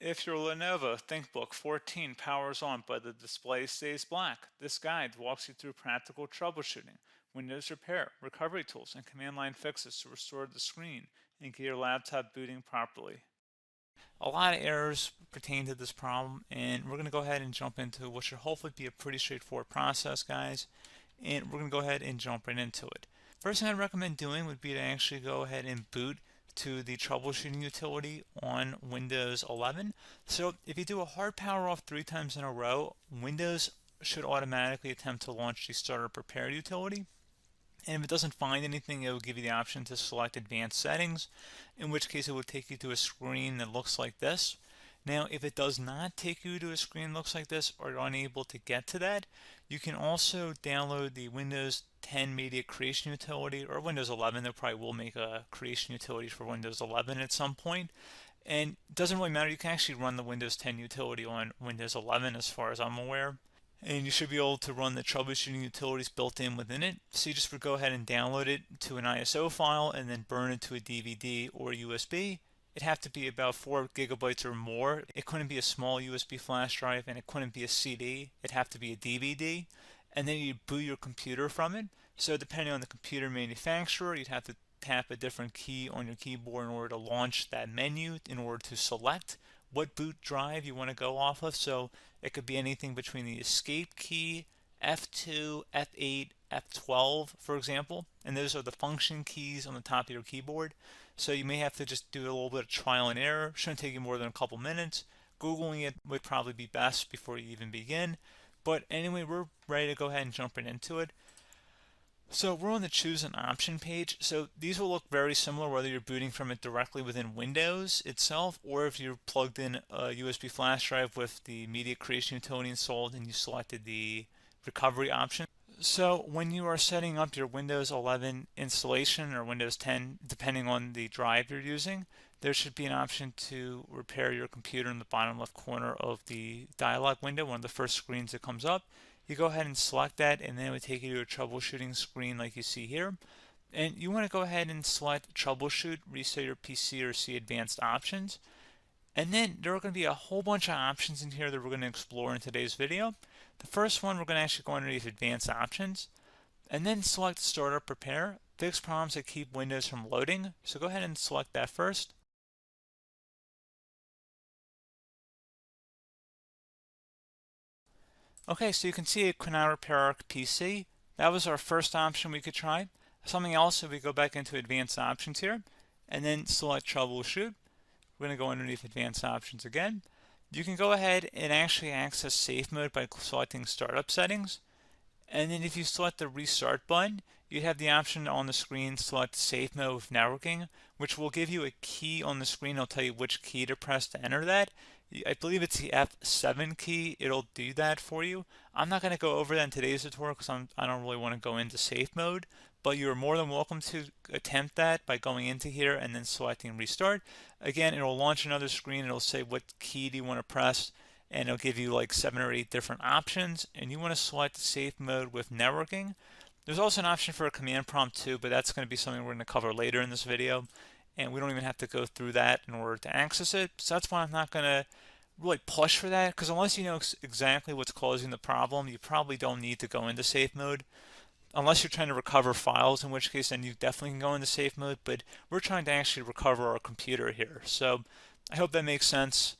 If your Lenovo ThinkBook 14 powers on but the display stays black, this guide walks you through practical troubleshooting, Windows repair, recovery tools, and command line fixes to restore the screen and get your laptop booting properly. A lot of errors pertain to this problem, and we're going to go ahead and jump into what should hopefully be a pretty straightforward process, guys. And we're going to go ahead and jump right into it. First thing I'd recommend doing would be to actually go ahead and boot to the troubleshooting utility on Windows 11. So if you do a hard power off 3 times in a row, Windows should automatically attempt to launch the startup prepared utility. And if it doesn't find anything, it will give you the option to select advanced settings, in which case it will take you to a screen that looks like this. Now, if it does not take you to a screen that looks like this, or you're unable to get to that, you can also download the Windows 10 Media Creation Utility, or Windows 11. They probably will make a creation utility for Windows 11 at some point. And it doesn't really matter, you can actually run the Windows 10 utility on Windows 11 as far as I'm aware. And you should be able to run the troubleshooting utilities built in within it. So you just would go ahead and download it to an ISO file and then burn it to a DVD or USB. It'd have to be about 4 gigabytes or more. It couldn't be a small USB flash drive, and it couldn't be a CD. It'd have to be a DVD. And then you'd boot your computer from it. So depending on the computer manufacturer, you'd have to tap a different key on your keyboard in order to launch that menu, in order to select what boot drive you want to go off of. So it could be anything between the escape key, F2, F8, F12, for example. And those are the function keys on the top of your keyboard. So you may have to just do a little bit of trial and error. Shouldn't take you more than a couple minutes. Googling it would probably be best before you even begin. But anyway, we're ready to go ahead and jump right into it. So we're on the choose an option page. So these will look very similar whether you're booting from it directly within Windows itself, or if you're plugged in a USB flash drive with the media creation utility installed and you selected the recovery option. So when you are setting up your Windows 11 installation or Windows 10, depending on the drive you're using, there should be an option to repair your computer in the bottom left corner of the dialog window, one of the first screens that comes up. You go ahead and select that, and then it would take you to a troubleshooting screen like you see here. And you want to go ahead and select troubleshoot, reset your PC, or see advanced options. And then there are going to be a whole bunch of options in here that we're going to explore in today's video. The first one, we're going to actually go underneath advanced options, and then select startup repair, fix problems that keep Windows from loading. So go ahead and select that first. Okay, so you can see it could now repair our PC. That was our first option we could try. Something else, if we go back into advanced options here, and then select troubleshoot, we're going to go underneath advanced options again. You can go ahead and actually access safe mode by selecting startup settings. And then if you select the restart button, you have the option on the screen, select safe mode with networking, which will give you a key on the screen. It'll tell you which key to press to enter that. I believe it's the F7 key. It'll do that for you. I'm not going to go over that in today's tutorial because I don't really want to go into safe mode, but you're more than welcome to attempt that by going into here and then selecting restart. Again, it'll launch another screen. It'll say what key do you want to press, and it'll give you like 7 or 8 different options, and you want to select safe mode with networking. There's also an option for a command prompt too, but that's going to be something we're going to cover later in this video, and we don't even have to go through that in order to access it. So that's why I'm not going to really push for that, because unless you know exactly what's causing the problem, you probably don't need to go into safe mode. Unless you're trying to recover files, in which case then you definitely can go into safe mode, but we're trying to actually recover our computer here. So I hope that makes sense.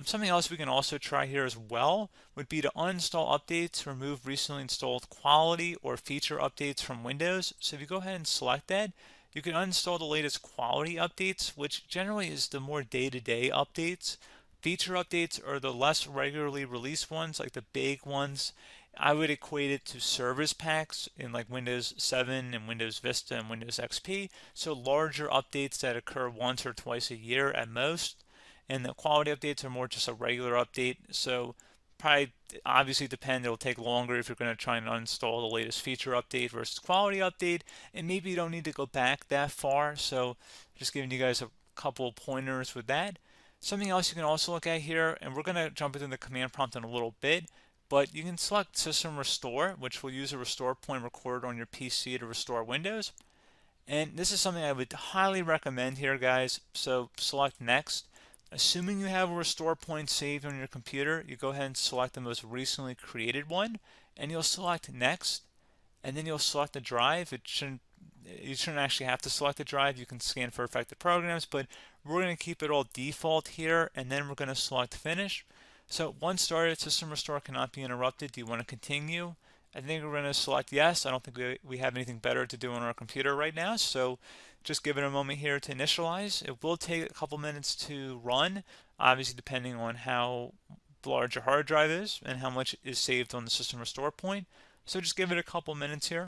Something else we can also try here as well would be to uninstall updates, remove recently installed quality or feature updates from Windows. So if you go ahead and select that, you can uninstall the latest quality updates, which generally is the more day-to-day updates. Feature updates are the less regularly released ones, like the big ones. I would equate it to service packs in like Windows 7 and Windows Vista and Windows XP. So larger updates that occur once or twice a year at most. And the quality updates are more just a regular update. So probably obviously depend, it'll take longer if you're going to try and uninstall the latest feature update versus quality update. And maybe you don't need to go back that far. So just giving you guys a couple pointers with that. Something else you can also look at here, and we're going to jump into the command prompt in a little bit, but you can select System Restore, which will use a restore point recorded on your PC to restore Windows. And this is something I would highly recommend here, guys. So select Next. Assuming you have a restore point saved on your computer, you go ahead and select the most recently created one, and you'll select next, and then you'll select the drive. You shouldn't actually have to select the drive. You can scan for affected programs, but we're going to keep it all default here, and then we're going to select finish. So once started, system restore cannot be interrupted. Do you want to continue? I think we're going to select yes. I don't think we have anything better to do on our computer right now, so just give it a moment here to initialize. It will take a couple minutes to run, obviously depending on how large your hard drive is and how much is saved on the system restore point. So just give it a couple minutes here.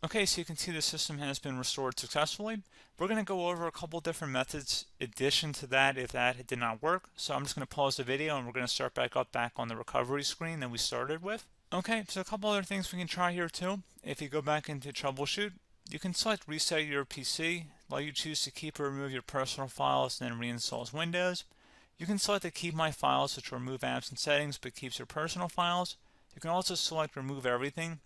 Okay, so you can see the system has been restored successfully. We're going to go over a couple different methods addition to that if that did not work. So I'm just going to pause the video and we're going to start back on the recovery screen that we started with. Okay, so a couple other things we can try here too. If you go back into troubleshoot, you can select reset your PC, let you choose to keep or remove your personal files and then reinstalls Windows. You can select to keep my files, which will remove apps and settings but keeps your personal files. You can also select remove everything,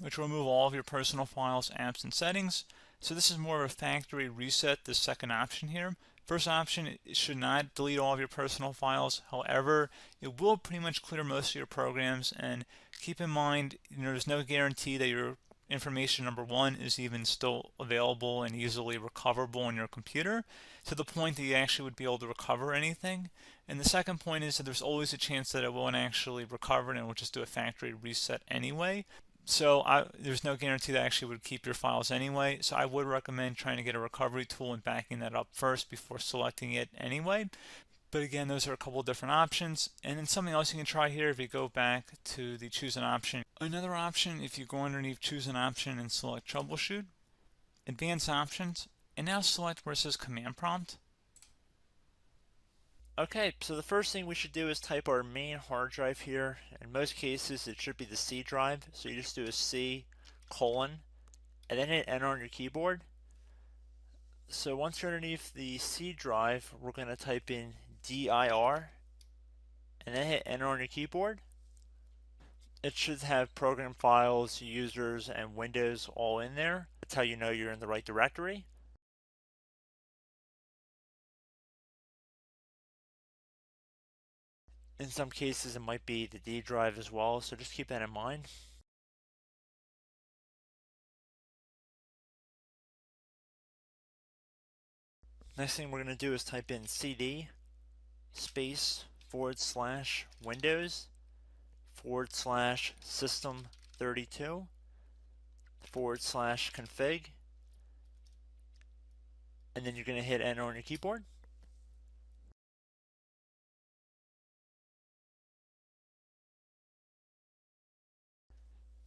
which will remove all of your personal files, apps, and settings. So this is more of a factory reset, the second option here. First option, it should not delete all of your personal files. However, it will pretty much clear most of your programs. And keep in mind, there's no guarantee that your information, number one, is even still available and easily recoverable on your computer to the point that you actually would be able to recover anything. And the second point is that there's always a chance that it won't actually recover and it will just do a factory reset anyway. So there's no guarantee that actually would keep your files anyway. So I would recommend trying to get a recovery tool and backing that up first before selecting it anyway. But again, those are a couple of different options. And then something else you can try here if you go back to the choose an option. Another option, if you go underneath choose an option and select troubleshoot, advanced options, and now select where it says command prompt. Okay, so the first thing we should do is type our main hard drive here. In most cases, it should be the C drive. So you just do a C colon and then hit enter on your keyboard. So once you're underneath the C drive, we're going to type in dir and then hit enter on your keyboard. It should have program files, users, and Windows all in there. That's how you know you're in the right directory. In some cases, it might be the D drive as well, so just keep that in mind. Next thing we're going to do is type in cd space / Windows / system 32 / config, and then you're going to hit enter on your keyboard.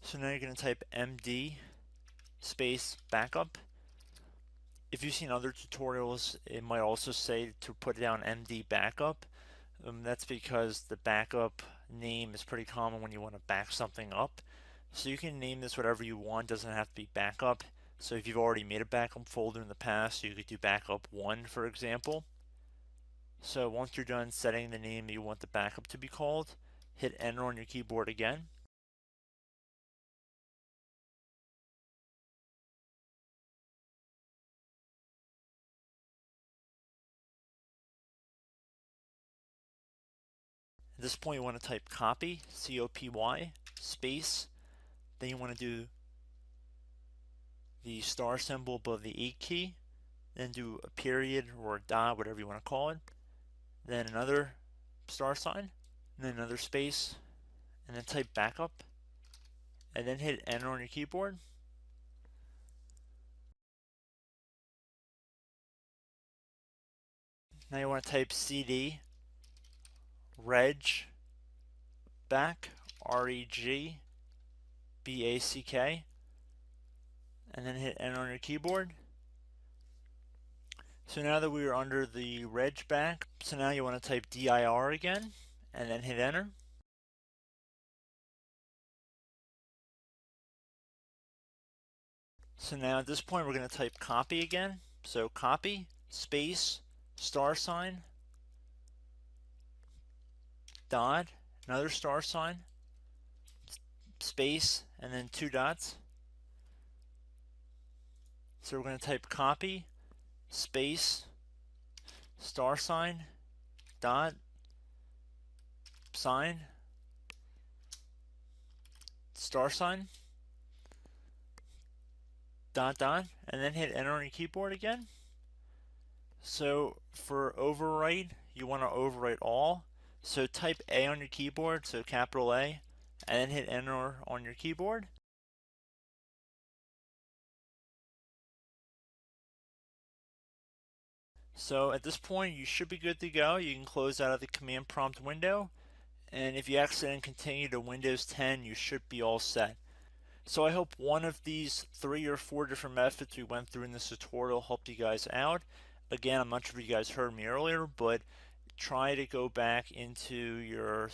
So now you're going to type md space backup. If you've seen other tutorials, it might also say to put down md backup. That's because the backup name is pretty common when you want to back something up. So you can name this whatever you want, doesn't have to be backup. So if you've already made a backup folder in the past, you could do backup 1, for example. So once you're done setting the name you want the backup to be called, hit enter on your keyboard again. At this point you want to type copy, C-O-P-Y, space, Then you want to do the star symbol above the 8 key, then do a period or a dot, whatever you want to call it, then another star sign, and then another space, and then type backup, and then hit enter on your keyboard. Now you want to type cd reg back, REG BACK, and then hit enter on your keyboard. So now that we are under the reg back, so now you want to type dir again, and then hit enter. So now at this point we're going to type copy again. So copy, space, star sign, dot, another star sign, space, and then 2 dots. So we're going to type copy, space, star sign, dot, sign, star sign, dot, dot, and then hit enter on your keyboard again. So for overwrite, you want to overwrite all. So type A on your keyboard, so capital A, and then hit enter on your keyboard. So at this point you should be good to go. You can close out of the command prompt window, and if you accidentally continue to Windows 10 you should be all set. So I hope one of these 3 or 4 different methods we went through in this tutorial helped you guys out. Again, I'm not sure if you guys heard me earlier, but try to go back into your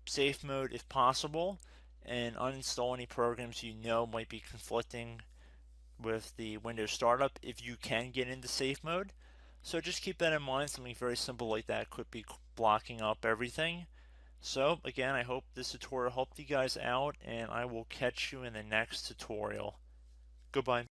safe mode if possible and uninstall any programs you know might be conflicting with the Windows startup if you can get into safe mode. So just keep that in mind. Something very simple like that could be blocking up everything. So again, I hope this tutorial helped you guys out, and I will catch you in the next tutorial. Goodbye.